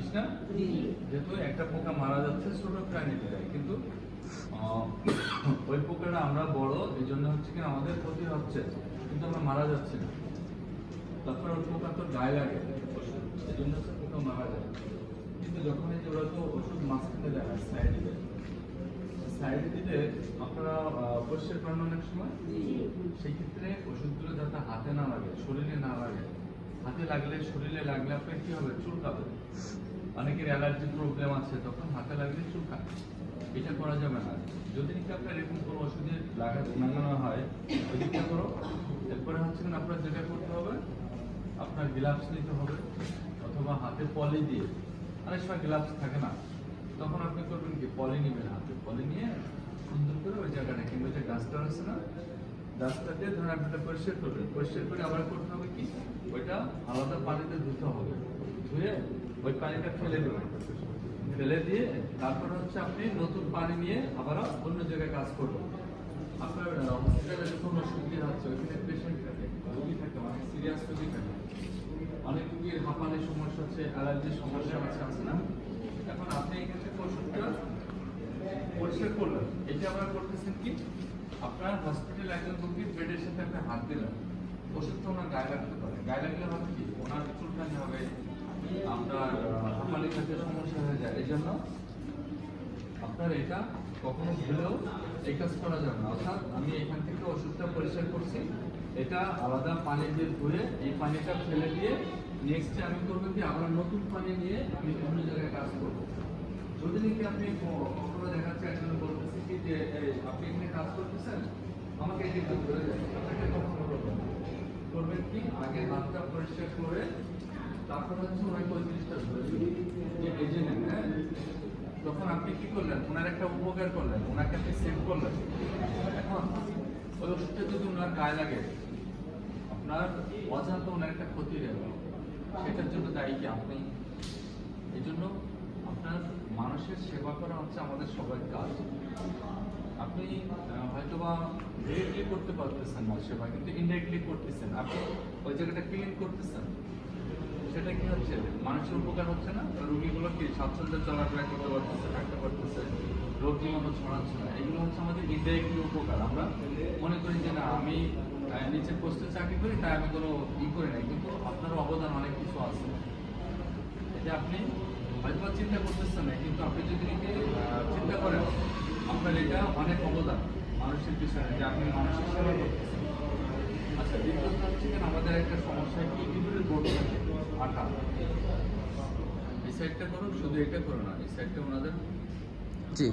বিষ না, যেহেতু একটা পোকা মারা যাচ্ছে ছোট প্রাণীতে যায়, কিন্তু ওই পোকাটা আমরা বড়, এই জন্য হচ্ছে কি আমাদের ক্ষতি হচ্ছে, কিন্তু আমরা মারা যাচ্ছি না। তারপর ওই পোকা তো গায়ে লাগে ওষুধ, এই জন্য হচ্ছে পোকা মারা যায়। কিন্তু যখন এই যে ওরা তো ওষুধ মাঝখানে দেয় না, সাইডে দেয়, সাইডে দিলে আপনারা পরিষ্কার করেন অনেক সময়, সেই ক্ষেত্রে ওষুধগুলো যাতে হাতে না লাগে, শরীরে না লাগে। হাতে লাগলে, শরীরে লাগলে আপনার কি হবে, চুলকাবে। অনেকের অ্যালার্জি প্রবলেম আছে, তখন হাতে লাগলে চুলকায়, এটা করা যাবে না। যদি নাকি আপনার এরকম কোনো ওষুধে লাগানো হয়, ওইটা করো। এরপরে হচ্ছে না, আপনার যেটা করতে হবে, আপনার গ্লাভস নিতে হবে, অথবা হাতে পলি দিয়ে, অনেক সময় গ্লাভস থাকে না, তখন আপনি করবেন কি, পলি নেবেন, হাতে পলি নিয়ে সুন্দর করে ওই জায়গাটা, কিংবা যে ডাস্টার আছে না, ডাস্টার দিয়ে ধরেন আপনি পরিষ্কার করবেন। পরিষ্কার করে আবার করতে হবে কি, ওইটা আলাদা পানিতে ধুতে হবে, ধুয়ে ওই পানিটা ফেলে দেবেন, ফেলে দিয়ে তারপর হচ্ছে আপনি নতুন পানি নিয়ে আবার অন্য জায়গায় কাজ করবেন। আপনার হসপিটালে যখন ওষুধ দেওয়া হচ্ছে, ওইখানে পেশেন্ট থাকে, রোগী থাকে, অনেক সিরিয়াস রোগী থাকে, অনেক রোগীর হাঁপানির সমস্যা আছে, অ্যালার্জির সমস্যা আছে না। এখন আপনি এখান থেকে ওষুধটা পরিষ্কার করলেন, এটা আমরা করতেছেন কি, আপনার হসপিটালে একজন রোগীর বেডের সাথে আপনি হাত দিলেন, ওষুধটা ওনার গায়ে লাগতে পারে, গায়ে লাগলে হবে কি, ওনার চুলকানি হবে, আপনার হাঁপানির কাছে সমস্যা হয়ে যায়। এই জন্য আপনার এটা কখনো ভুলেও এই কাজ করা যাবে না। অর্থাৎ আমি এখান থেকে ওষুধটা পরিষ্কার করছি, এটা আলাদা পানি দিয়ে ধুয়ে এই পানিটা ফেলে দিয়ে নেক্সটে আমি করবো কি, আবার নতুন পানি নিয়ে আমি অন্য জায়গায় কাজ করবো। যদি নাকি আপনি কখনো দেখা যাচ্ছে একজন বলতেছি কি যে আপনি এখানে কাজ করতেছেন, আমাকে এটা একটু ধরে যায়, আপনাকে কখনো করবেন কি, আগে হাতটা পরিষ্কার করে তারপর হচ্ছে ওনাকে ওই জিনিসটা ধরে দিবেন, যে এই যে নেন, হ্যাঁ। তখন আপনি কি করলেন, ওনার একটা উপকার করলেন, ওনাকে আপনি সেভ করলেন। এখন ওই ওষুধটা যদি ওনার গায়ে লাগে, আপনার অজান্তে ওনার একটা ক্ষতি হয়ে গেল, সেটার জন্য দায়ী কি আপনি। এই জন্য আপনার মানুষের সেবা করা হচ্ছে আমাদের সবার কাজ। আপনি হয়তোবা ডিরেক্টলি করতে পারতেছেন না সেবা, কিন্তু ইনডাইরেক্টলি করতেছেন, আপনি ওই জায়গাটা ক্লিন করতেছেন, সেটা কি হচ্ছে, মানুষের উপকার হচ্ছে না, রোগীগুলো কি স্বাচ্ছন্দ্যে চলাফেরা করতে পারতেছে, থাকতে পারতেছে, রোগ জীবাণু ছড়াচ্ছে না। এগুলো হচ্ছে আমাদের ইনডাইরেক্টলি উপকার। আমরা মনে করি যে না, আমি নিচে পোস্টে চাকরি করি, তাই আমি কোনো করি নাই, কিন্তু আপনারও অবদান অনেক কিছু আছে। এটা আপনি হয়তো চিন্তা করতেছেন না, কিন্তু আপনি যদি চিন্তা করেন, আপনার এটা অনেক অবদান মানুষের পিছনে, যে আপনি মানুষের সেবা করতেছেন। আচ্ছা, দ্বিতীয়ত হচ্ছে আমাদের একটা সমস্যা কি, ইঁদুরের বোর্ড থাকে, আটা, এই সাইডটা করুন, শুধু এটা করো না, এই সাইডটা ওনাদের জি।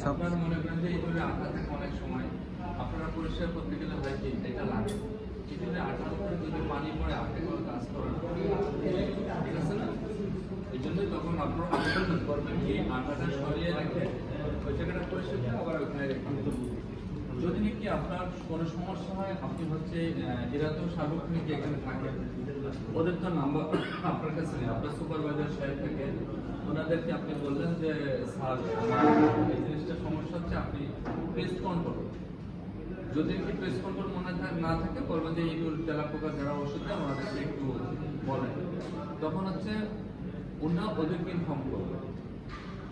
আপনারা মনে করেন যে ইঁদুরের আটা থেকে অনেক সময় আপনারা পরিষ্কার করতে গেলে হয় কি, এটা লাগে, ইঁদুরের আটার উপরে যদি পানি পড়ে আটে করে কাজ করে, ঠিক আছে না। এই জন্যই তখন আপনারা করবেন কি, আটাটা সরিয়ে রেখে ওই জায়গাটা পরিষ্কার করে আবার ওখানে রেখে। যদি নাকি আপনার কোনো সমস্যা হয়, আপনি হচ্ছে এরা তো সার্বক্ষণিক এখানে থাকেন, ওদের তো নাম্বার আপনার কাছে নেই, আপনার সুপারভাইজার সাহেব থেকে ওনাদেরকে আপনি বললেন যে স্যার এই জিনিসটা সমস্যা হচ্ছে, আপনি পেস্ট কন্ট্রোল, যদি কি পেস্ট কন্ট্রোল মনে না থাকে, বলবেন যে ইঁদুর তেলাপোকা যারা ওষুধ দেয় ওনাদেরকে একটু বলেন, তখন হচ্ছে ওনারা ওদেরকে ইনফর্ম করবে।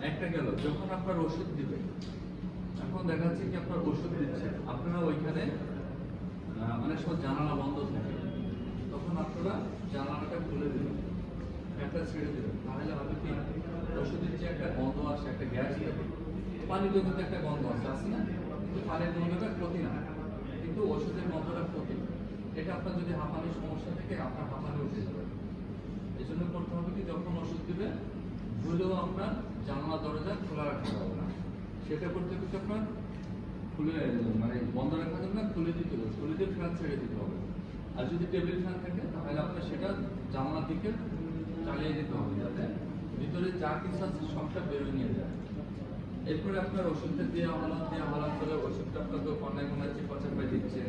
একটা গেল, যখন আপনার ওষুধ দিবে, এখন দেখা যাচ্ছে কি আপনার ওষুধ দিচ্ছে, আপনারা ওইখানে অনেক সময় জানালা বন্ধ থাকে, তখন আপনারা জানালাটা খুলে দেবেন, একটা ছেড়ে দেবেন, তাহলে হবে কি, ওষুধের যে একটা গন্ধ আসে, একটা গ্যাস থাকে, পানিতে কিন্তু একটা গন্ধ আছে না, কিন্তু পানির গন্ধটা ক্ষতি না, কিন্তু ওষুধের গন্ধটা ক্ষতি। এটা আপনার যদি হাঁপানির সমস্যা থেকে আপনার হাঁপানি উঠে যাবে। এই জন্য করতে হবে কি, যখন ওষুধ দিবে ভুলেও আপনার জানলা দরজা খোলা রাখতে হবে না, সেটা করতে কিন্তু আপনার খুলে মানে বন্ধ রাখা যাবে না, খুলে দিতে হবে, খুলে দিয়ে ফ্যান ছেড়ে দিতে হবে। আর যদি টেবিল ফ্যান থাকে, তাহলে আপনার সেটা জানলার দিকে চালিয়ে দিতে হবে, যাতে ভিতরে যা কিছু আছে সবটা বেরোয় নিয়ে যায়। এরপরে আপনার ওষুধটা দেওয়া হলার করে ওষুধটা আপনাকে কোনায় কোনায় চেপা দিচ্ছে,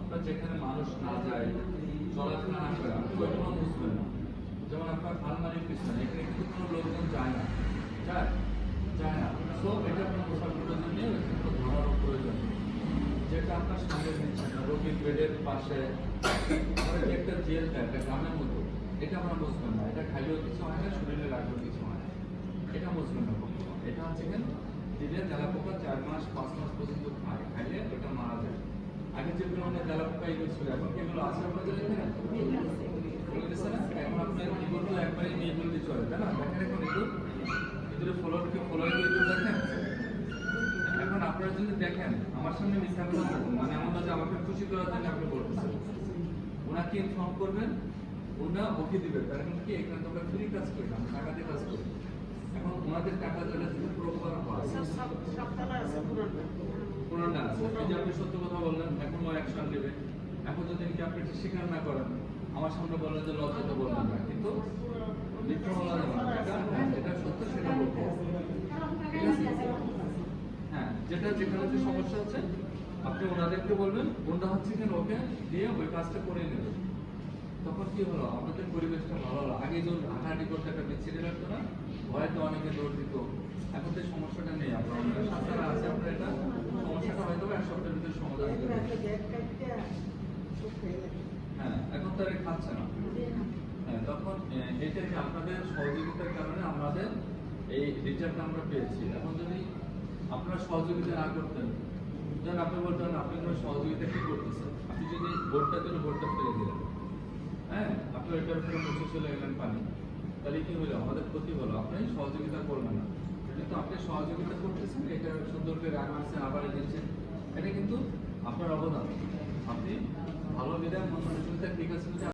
আপনার যেখানে মানুষ না যায়, চলাফেরা না করে, ওইগুলো বুঝবেন না। যেমন আপনার আলমারির পিছনে, এখানে কিন্তু কোনো লোকজন যায় না, যায় না, সো এটা আপনার বসার প্রয়োজন নেই, ধরারও প্রয়োজন নেই। যেটা আপনার সামনে দিচ্ছে না, রোগীর বেডের পাশে একটা জেল দেয়, একটা গ্রামের মতো, এটা আমরা বুঝবেন না, এটা খাইলেও কিছু হয় না, বুঝবেন না কখনো। এটা হচ্ছে কেন দিলে তেলাপোকা 4 মাস 5 মাস পর্যন্ত খায়, খাইলে ওটা মারা যায়। আগে যেগুলো আমরা তেলাপোকা ইউজ করি, এখন কি এগুলো আছে আপনাদের এখানে? বলে দিচ্ছে না? এখন আপনার এগুলো একবারে নিয়ে বলতে চলে, তাই না? দেখেন এখন এগুলো ফলোয়ারকে ফলোয়ার দিয়ে দেখেন। এখন আপনারা যদি দেখেন আমার সামনে মিথ্যা কথা বলবেন, মানে এমন না যে আমাকে খুশি করার জন্য আপনি বলতেছেন। ওনাকে ইনফর্ম করবেন, ওনা ওকে দিবে, কারণ কি এখানে তো আমরা ফ্রি কাজ করি না, টাকা দিয়ে কাজ করি। এখন ওনাদের টাকা যেটা যদি প্রপার হয়, পুরোটা আছে, এই যে আপনি সত্য কথা বললেন, এখন ও অ্যাকশন নেবে। এখন যদি কি আপনি এটা স্বীকার না করেন, আমার সামনে বললেন যে লজ্জাতে বলবেন না, কিন্তু মিথ্যা বলা যাবে না, এটা সত্য সেটা বলতে হবে। ঠিক আছে? হ্যাঁ, যেটা যেখানে যে সমস্যা হচ্ছে আপনি ওনাদেরকে বলবেন, ওটা হচ্ছে কেন ওকে দিয়ে ওই কাজটা করে নেবে। তখন কি হলো, আমাদের পরিবেশটা ভালো হলো। আগে যখন হাঁটাহাঁটি করতে একটা বিচ্ছিরি লাগতো না, ভয়তো অনেকে দৌড় দিত। এখন তো এই সমস্যাটা নেই, আপনার সাবধানে আছে, আপনার এটা সমস্যাটা হয়তো এক সপ্তাহের ভিতরে সমাধান হয়ে যাবে। হ্যাঁ, এখন তো আর খাচ্ছে না। হ্যাঁ, তখন এটা যে আপনাদের সহযোগিতার কারণে আমাদের এই রিজাল্টটা আমরা পেয়েছি। এখন যদি আপনারা সহযোগিতা না করতেন, যেন আপনি বলতেন আপনি কোনো সহযোগিতা কি করতেছেন, আপনি যদি বোর্ডটা দিলে বোর্ডটা ফেলে দিলেন, হ্যাঁ, আপনি এটার উপরে মুছে চলে গেলেন পানি, তাহলে কি হলো, আমাদের ক্ষতি হলো। আপনি সহযোগিতা করবেন না, কিন্তু আপনি সহযোগিতা করতেছেন, এটা সুন্দর করে রাখছেন, আবার দিচ্ছেন, এটা কিন্তু আপনার অবদান। আপনি ভালো বিধায় মন মানসিকতা ঠিক আছে।